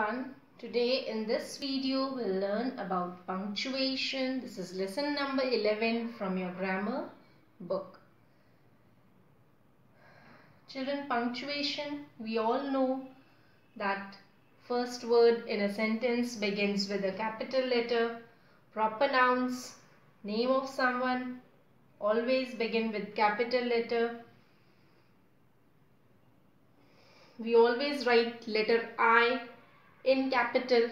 everyone. Today in this video we'll learn about punctuation. This is lesson number 11 from your grammar book. Children, punctuation, we all know that first word in a sentence begins with a capital letter. Proper nouns, name of someone, always begin with capital letter. We always write letter I in capital.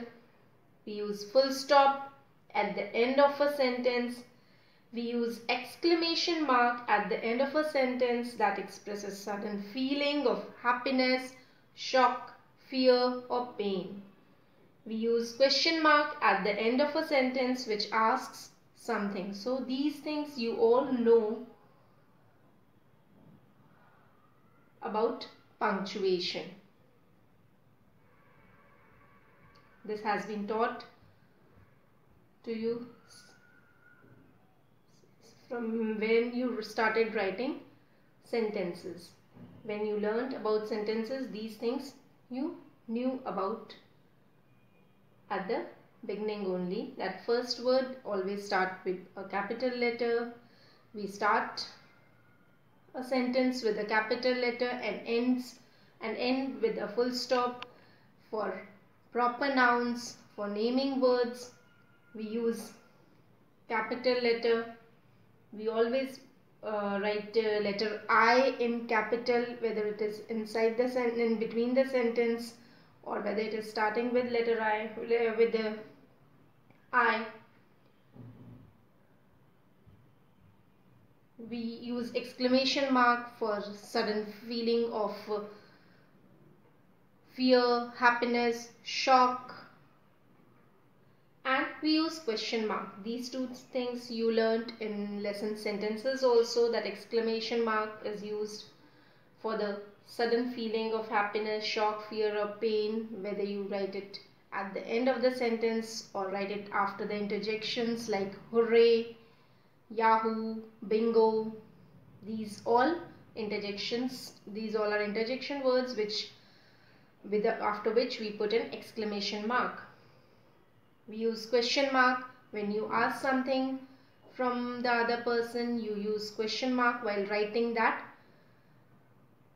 We use full stop at the end of a sentence. We use exclamation mark at the end of a sentence that expresses sudden feeling of happiness, shock, fear or pain. We use question mark at the end of a sentence which asks something. So these things you all know about punctuation. This has been taught to you from when you started writing sentences. When you learned about sentences, these things you knew about at the beginning only. That first word always start with a capital letter. We start a sentence with a capital letter and end with a full stop. For proper nouns, for naming words, we use capital letter. We always write letter I in capital, whether it is inside the sentence, in between the sentence, or whether it is starting with letter I, with the I. We use exclamation mark for sudden feeling of fear, happiness, shock, and we use question mark. These two things you learned in lesson sentences also, that exclamation mark is used for the sudden feeling of happiness, shock, fear or pain, whether you write it at the end of the sentence or write it after the interjections like hooray, yahoo, bingo. These all interjections, these all are interjection words after which we put an exclamation mark. We use question mark when you ask something from the other person. You use question mark while writing that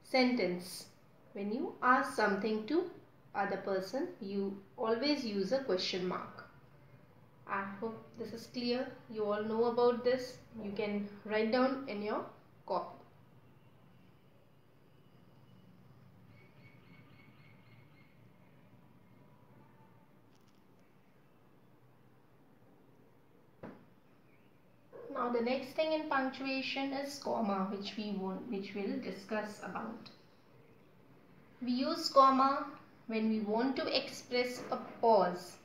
sentence. When you ask something to other person, you always use a question mark. I hope this is clear. You all know about this. You can write down in your copy. Now the next thing in punctuation is comma, which we'll discuss about. We use comma when we want to express a pause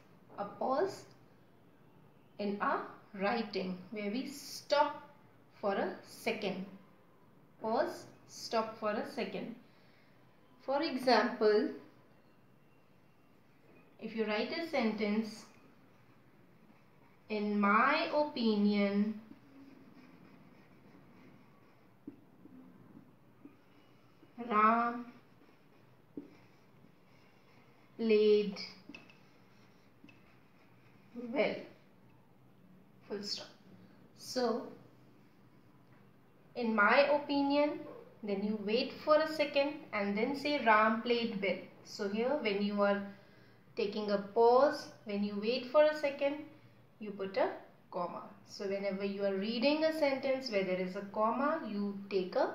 in our writing, where we stop for a second. Pause, stop for a second. For example, if you write a sentence, in my opinion, Ram played well. Full stop. So, in my opinion, then you wait for a second and then say Ram played well. So here when you are taking a pause, when you wait for a second, you put a comma. So whenever you are reading a sentence where there is a comma, you take a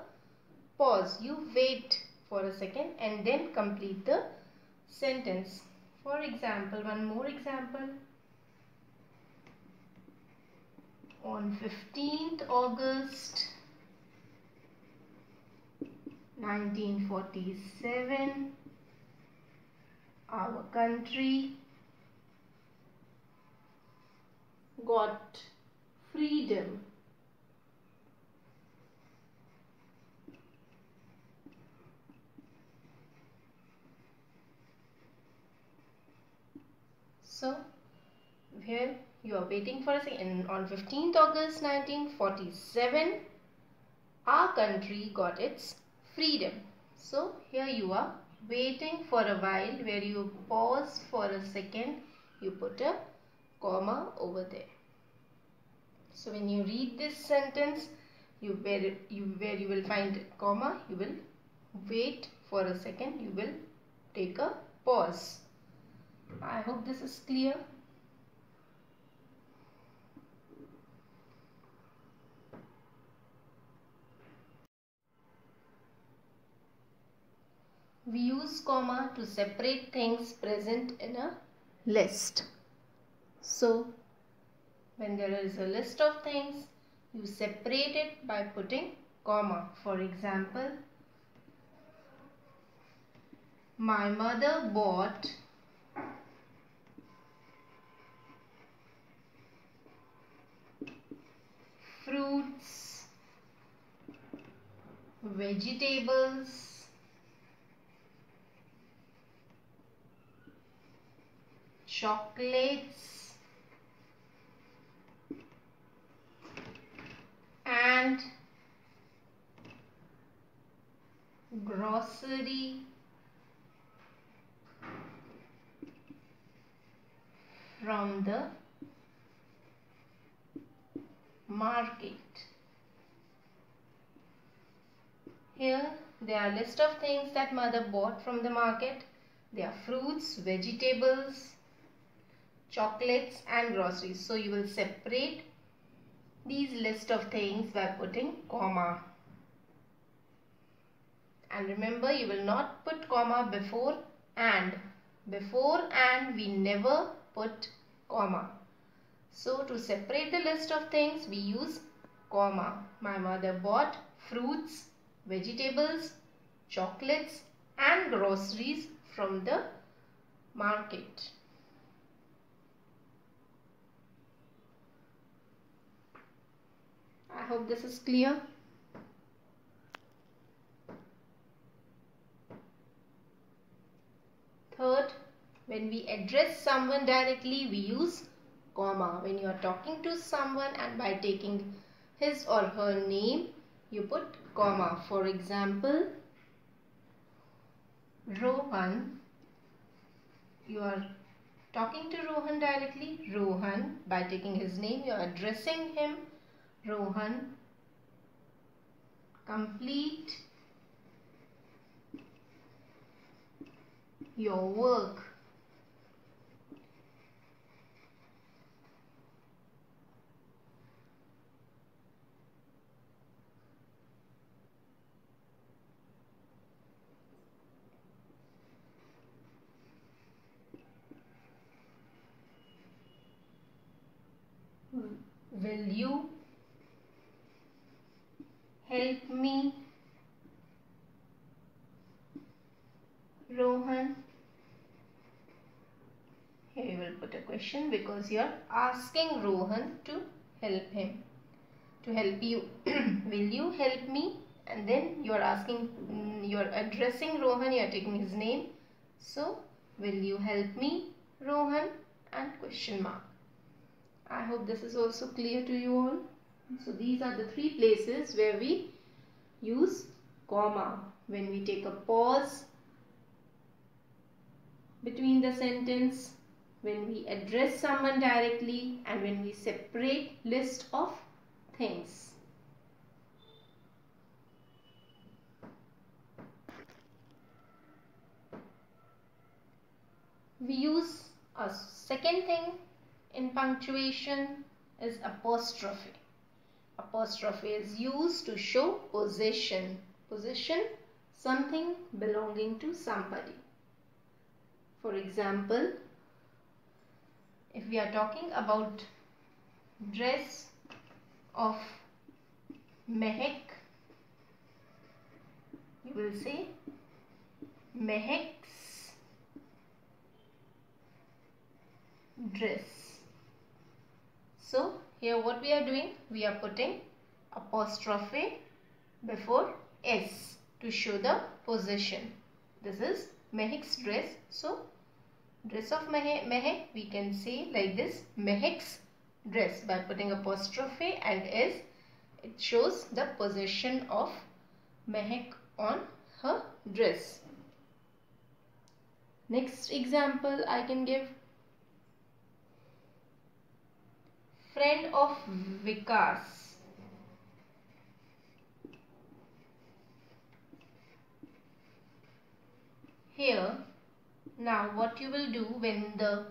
pause. You wait for a second and then complete the sentence. For example, one more example. On 15th August 1947, our country got freedom. So here you are waiting for a second. On 15th August 1947, our country got its freedom. So here you are waiting for a while, where you pause for a second, you put a comma over there. So when you read this sentence, where you will find comma, you will wait for a second, you will take a pause. I hope this is clear. We use comma to separate things present in a list. So when there is a list of things, you separate it by putting comma. For example, my mother bought fruits, vegetables, chocolates, and grocery from the market. Here there are list of things that mother bought from the market. They are fruits, vegetables, chocolates and groceries. So you will separate these list of things by putting comma. And remember, you will not put comma before and. Before and we never put comma. So to separate the list of things, we use comma. My mother bought fruits, vegetables, chocolates and groceries from the market. I hope this is clear. Third, when we address someone directly, we use comma. When you are talking to someone and by taking his or her name, you put comma. For example, Rohan. You are talking to Rohan directly. Rohan, by taking his name, you are addressing him. Rohan, complete your work. Will you help me, Rohan? Here you will put a question because you are asking Rohan to help him, to help you. Will you help me? And then you are asking, you are addressing Rohan, you are taking his name. So, will you help me, Rohan? And question mark. I hope this is also clear to you all. So these are the three places where we use comma. When we take a pause between the sentence, when we address someone directly, and when we separate list of things. We use a second thing in punctuation is apostrophe. Apostrophe is used to show possession. Possession, something belonging to somebody. For example, if we are talking about dress of Mehek, you will say Mehek's dress. So here what we are doing, we are putting apostrophe before S to show the possession. This is Mehek's dress. So dress of Mehek, we can say like this, Mehek's dress. By putting apostrophe and S, it shows the possession of Mehek on her dress. Next example I can give. Friend of Vikas. Here, now what you will do when the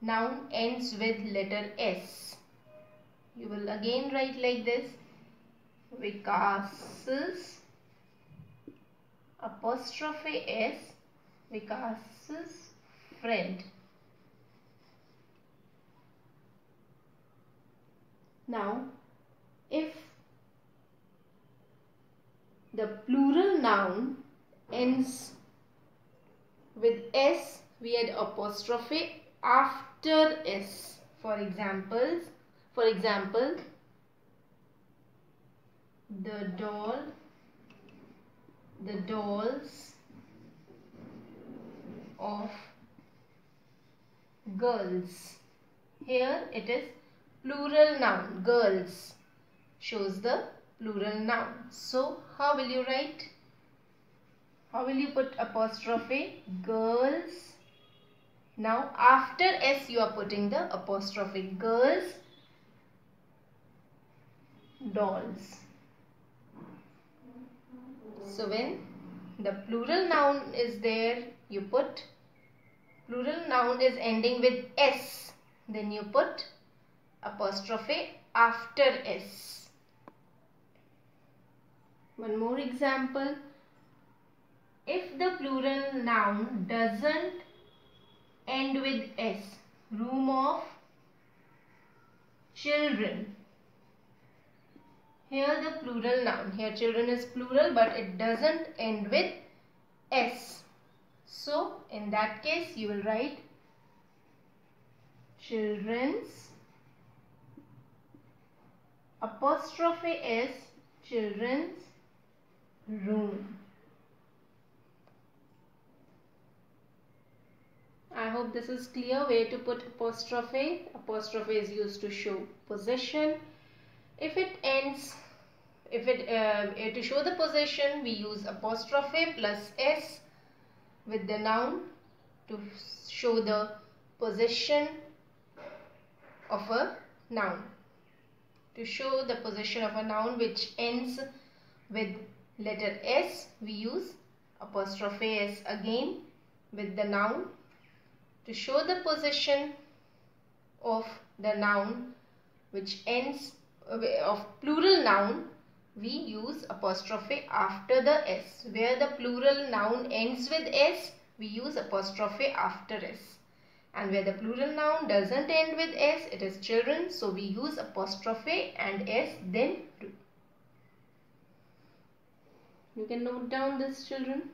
noun ends with letter S, you will again write like this: Vikas's apostrophe S, Vikas's friend. Now, if the plural noun ends with S, we add apostrophe after S. For example, the doll, the dolls of girls. Here it is plural noun, girls shows the plural noun. So how will you write? How will you put apostrophe? Girls. Now after S you are putting the apostrophe. Girls, dolls. So when the plural noun is there, you put, plural noun is ending with S, then you put apostrophe after S. One more example. If the plural noun doesn't end with S, room of children. Here the plural noun, here children is plural but it doesn't end with S. So in that case you will write children's apostrophe S, children's room. I hope this is clear where to put apostrophe. Apostrophe is used to show possession. If it ends, to show the possession, we use apostrophe plus S with the noun to show the possession of a noun. To show the possession of a noun which ends with letter S, we use apostrophe S again with the noun. To show the possession of the noun which ends of plural noun, we use apostrophe after the S. Where the plural noun ends with S, we use apostrophe after S. And where the plural noun doesn't end with S, it is children, so we use apostrophe and S then do. You can note down this, children.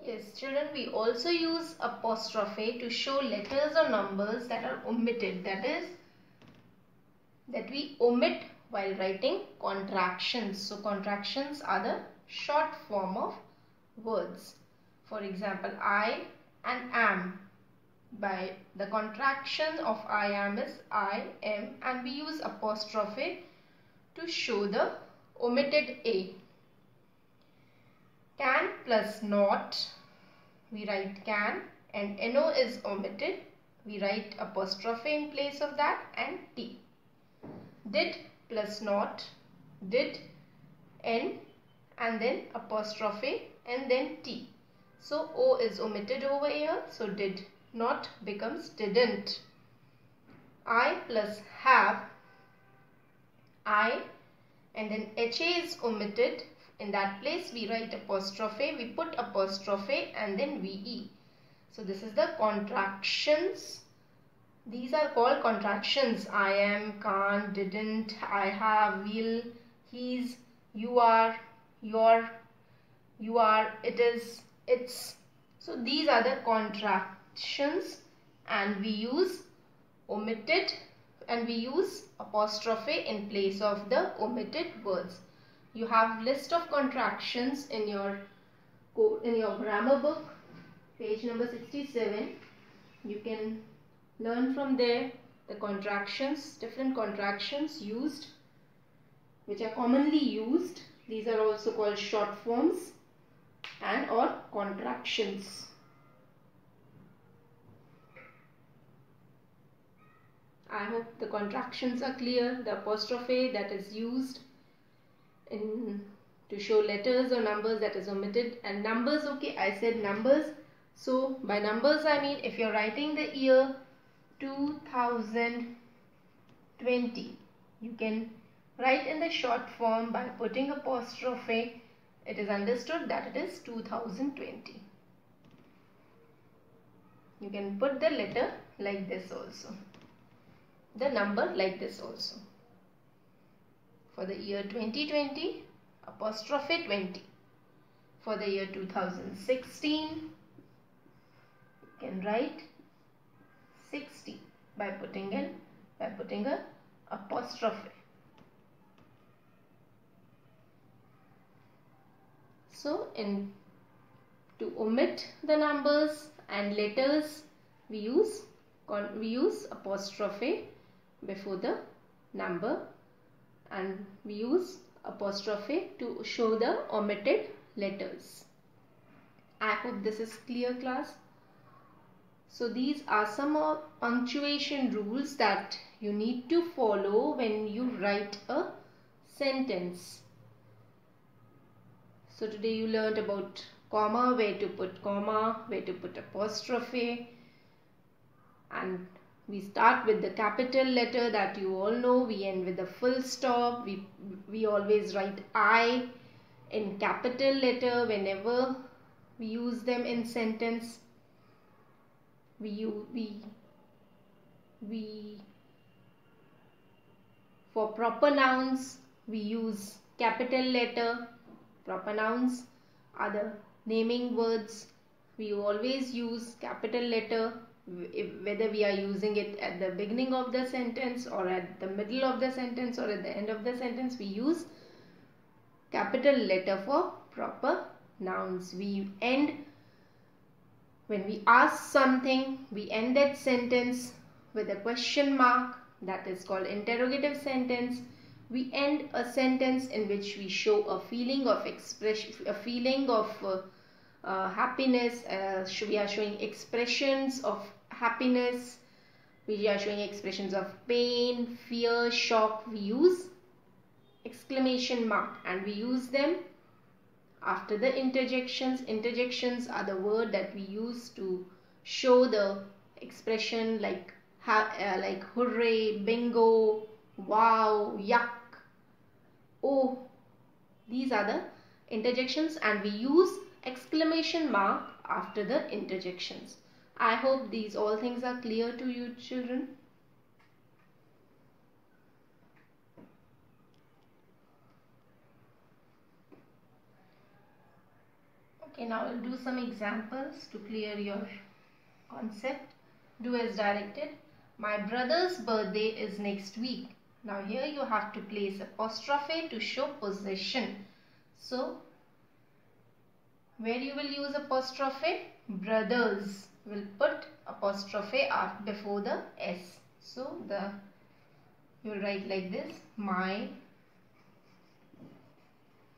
Yes, children, we also use apostrophe to show letters or numbers that are omitted. That is, that we omit while writing contractions. So, contractions are the short form of words. For example, I and am. By the contraction of I am is I am, and we use apostrophe to show the omitted A. Can plus not, we write can, and NO is omitted, we write apostrophe in place of that and T. Did plus not, did, N, and then apostrophe and then T. So O is omitted over here, so did not becomes didn't. I plus have, I, and then HA is omitted. In that place we write apostrophe, we put apostrophe and then VE. So this is the contractions. These are called contractions. I am, can't, didn't, I have, will, he's, you are, your, you are, it is, it's. So these are the contractions, and we use omitted and we use apostrophe in place of the omitted words. You have list of contractions in your grammar book, page number 67. you can learn from there the contractions, different contractions used, which are commonly used. These are also called short forms and or contractions. I hope the contractions are clear. The apostrophe that is used to show letters or numbers, that is omitted, and numbers, okay, I said numbers. So by numbers I mean if you're writing the year 2020, you can write in the short form by putting apostrophe. It is understood that it is 2020. You can put the letter like this also, the number like this also. For the year 2020, apostrophe 20. For the year 2016, you can write 60 by putting a apostrophe. So to omit the numbers and letters, we use apostrophe before the number, and we use apostrophe to show the omitted letters. I hope this is clear, class. So these are some of punctuation rules that you need to follow when you write a sentence. So today you learned about comma, where to put comma, where to put apostrophe, and we start with the capital letter that you all know. We end with a full stop. We always write I in capital letter whenever we use them in sentence. For proper nouns we use capital letter. Proper nouns are the naming words. We always use capital letter, whether we are using it at the beginning of the sentence or at the middle of the sentence or at the end of the sentence. We use capital letter for proper nouns. When we ask something, we end that sentence with a question mark. That is called interrogative sentence. We end a sentence in which we show a feeling of expression, a feeling of happiness. We are showing expressions of happiness. We are showing expressions of pain, fear, shock. We use exclamation mark, and we use them after the interjections. Interjections are the word that we use to show the expression like hooray, bingo, wow, yuck, oh. These are the interjections, and we use exclamation mark after the interjections. I hope these all things are clear to you, children. Okay, now I'll do some examples to clear your concept. Do as directed. My brother's birthday is next week. Now here you have to place apostrophe to show possession. So where you will use apostrophe? Brothers will put apostrophe before the S. So you will write like this: my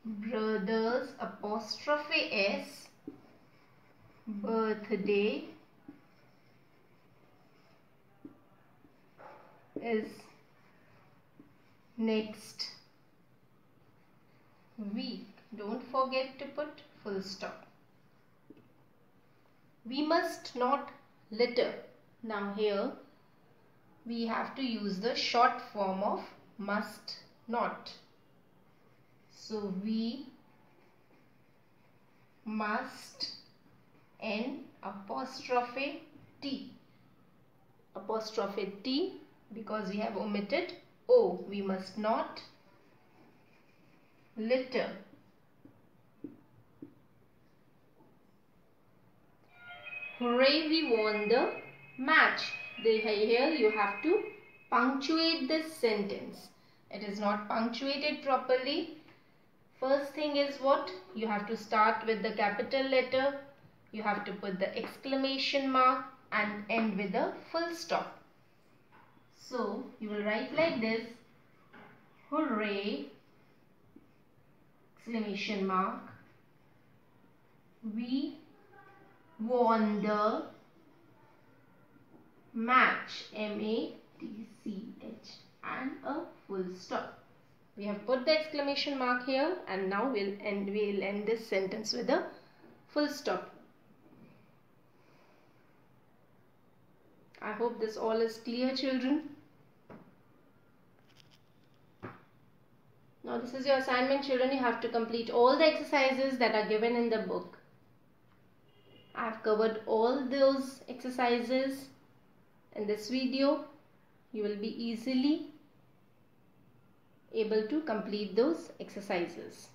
brother's apostrophe S birthday is next week. Don't forget to put full stop. We must not litter. Now here we have to use the short form of must not. So we must N apostrophe T. Apostrophe T because we have omitted O. We must not litter. Hooray, we won the match. Here you have to punctuate this sentence. It is not punctuated properly. First thing is what? You have to start with the capital letter. You have to put the exclamation mark. and end with a full stop. So you will write like this: hooray, exclamation mark, we won the match, M-A-T-C-H, and a full stop. We have put the exclamation mark here, and now we'll end this sentence with a full stop. I hope this all is clear, children. Now this is your assignment, children. You have to complete all the exercises that are given in the book. I have covered all those exercises in this video. You will be easily able to complete those exercises.